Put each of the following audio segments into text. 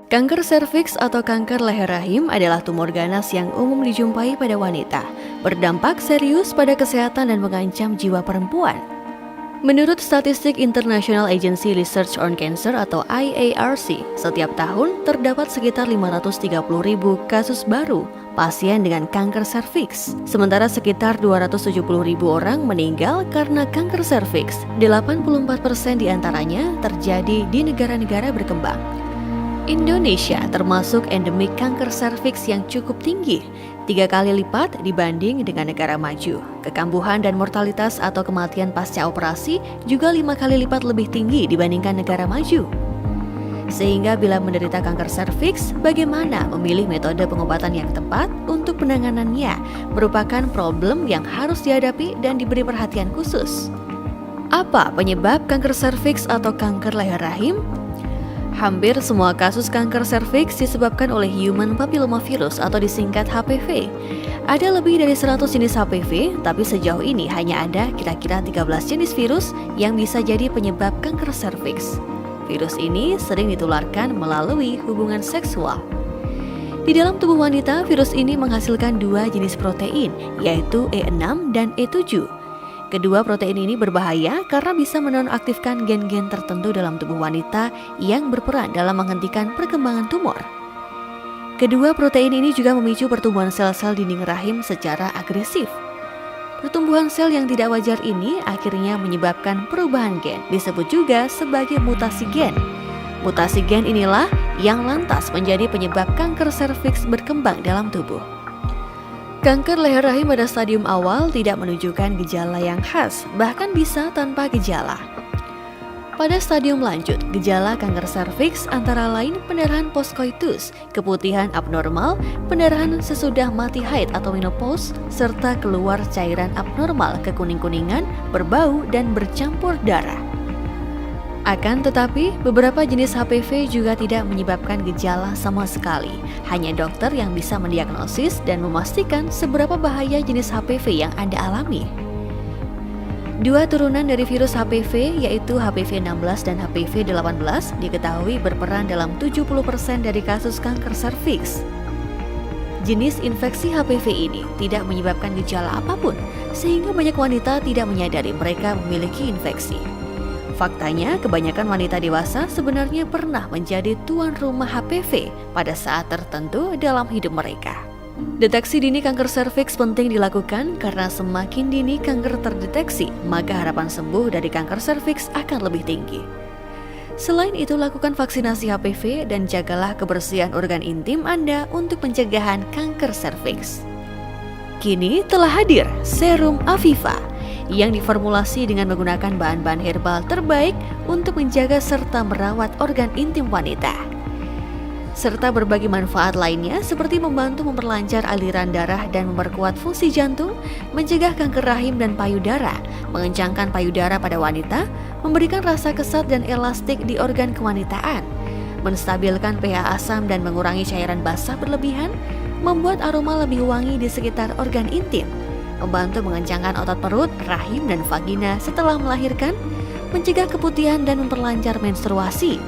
Kanker serviks atau kanker leher rahim adalah tumor ganas yang umum dijumpai pada wanita, berdampak serius pada kesehatan dan mengancam jiwa perempuan. Menurut statistik International Agency Research on Cancer atau IARC, setiap tahun terdapat sekitar 530.000 kasus baru pasien dengan kanker serviks. Sementara sekitar 270.000 orang meninggal karena kanker serviks. 84% diantaranya terjadi di negara-negara berkembang. Indonesia termasuk endemik kanker serviks yang cukup tinggi, 3 kali lipat dibanding dengan negara maju. Kekambuhan dan mortalitas atau kematian pasca operasi juga 5 kali lipat lebih tinggi dibandingkan negara maju. Sehingga bila menderita kanker serviks, bagaimana memilih metode pengobatan yang tepat untuk penanganannya merupakan problem yang harus dihadapi dan diberi perhatian khusus. Apa penyebab kanker serviks atau kanker leher rahim? Hampir semua kasus kanker serviks disebabkan oleh human papillomavirus atau disingkat HPV. Ada lebih dari 100 jenis HPV, tapi sejauh ini hanya ada kira-kira 13 jenis virus yang bisa jadi penyebab kanker serviks. Virus ini sering ditularkan melalui hubungan seksual. Di dalam tubuh wanita, virus ini menghasilkan 2 jenis protein, yaitu E6 dan E7. Kedua protein ini berbahaya karena bisa menonaktifkan gen-gen tertentu dalam tubuh wanita yang berperan dalam menghentikan perkembangan tumor. Kedua protein ini juga memicu pertumbuhan sel-sel dinding rahim secara agresif. Pertumbuhan sel yang tidak wajar ini akhirnya menyebabkan perubahan gen, disebut juga sebagai mutasi gen. Mutasi gen inilah yang lantas menjadi penyebab kanker serviks berkembang dalam tubuh. Kanker leher rahim pada stadium awal tidak menunjukkan gejala yang khas, bahkan bisa tanpa gejala. Pada stadium lanjut, gejala kanker serviks antara lain pendarahan postkoitus, keputihan abnormal, pendarahan sesudah mati haid atau menopause, serta keluar cairan abnormal kekuning-kuningan, berbau, dan bercampur darah. Akan tetapi, beberapa jenis HPV juga tidak menyebabkan gejala sama sekali. Hanya dokter yang bisa mendiagnosis dan memastikan seberapa bahaya jenis HPV yang Anda alami. 2 turunan dari virus HPV, yaitu HPV 16 dan HPV 18, diketahui berperan dalam 70% dari kasus kanker serviks. Jenis infeksi HPV ini tidak menyebabkan gejala apapun, sehingga banyak wanita tidak menyadari mereka memiliki infeksi. Faktanya, kebanyakan wanita dewasa sebenarnya pernah menjadi tuan rumah HPV pada saat tertentu dalam hidup mereka. Deteksi dini kanker serviks penting dilakukan karena semakin dini kanker terdeteksi, maka harapan sembuh dari kanker serviks akan lebih tinggi. Selain itu, lakukan vaksinasi HPV dan jagalah kebersihan organ intim Anda untuk pencegahan kanker serviks. Kini telah hadir Serum Aviva yang diformulasi dengan menggunakan bahan-bahan herbal terbaik untuk menjaga serta merawat organ intim wanita. Serta berbagai manfaat lainnya seperti membantu memperlancar aliran darah dan memperkuat fungsi jantung, mencegah kanker rahim dan payudara, mengencangkan payudara pada wanita, memberikan rasa kesat dan elastik di organ kewanitaan, menstabilkan pH asam dan mengurangi cairan basah berlebihan, membuat aroma lebih wangi di sekitar organ intim, membantu mengencangkan otot perut, rahim, dan vagina setelah melahirkan, mencegah keputihan dan memperlancar menstruasi,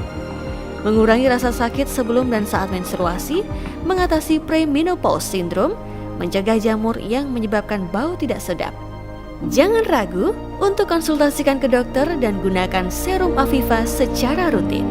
mengurangi rasa sakit sebelum dan saat menstruasi, mengatasi premenopause syndrome, mencegah jamur yang menyebabkan bau tidak sedap. Jangan ragu untuk konsultasikan ke dokter dan gunakan Serum Aviva secara rutin.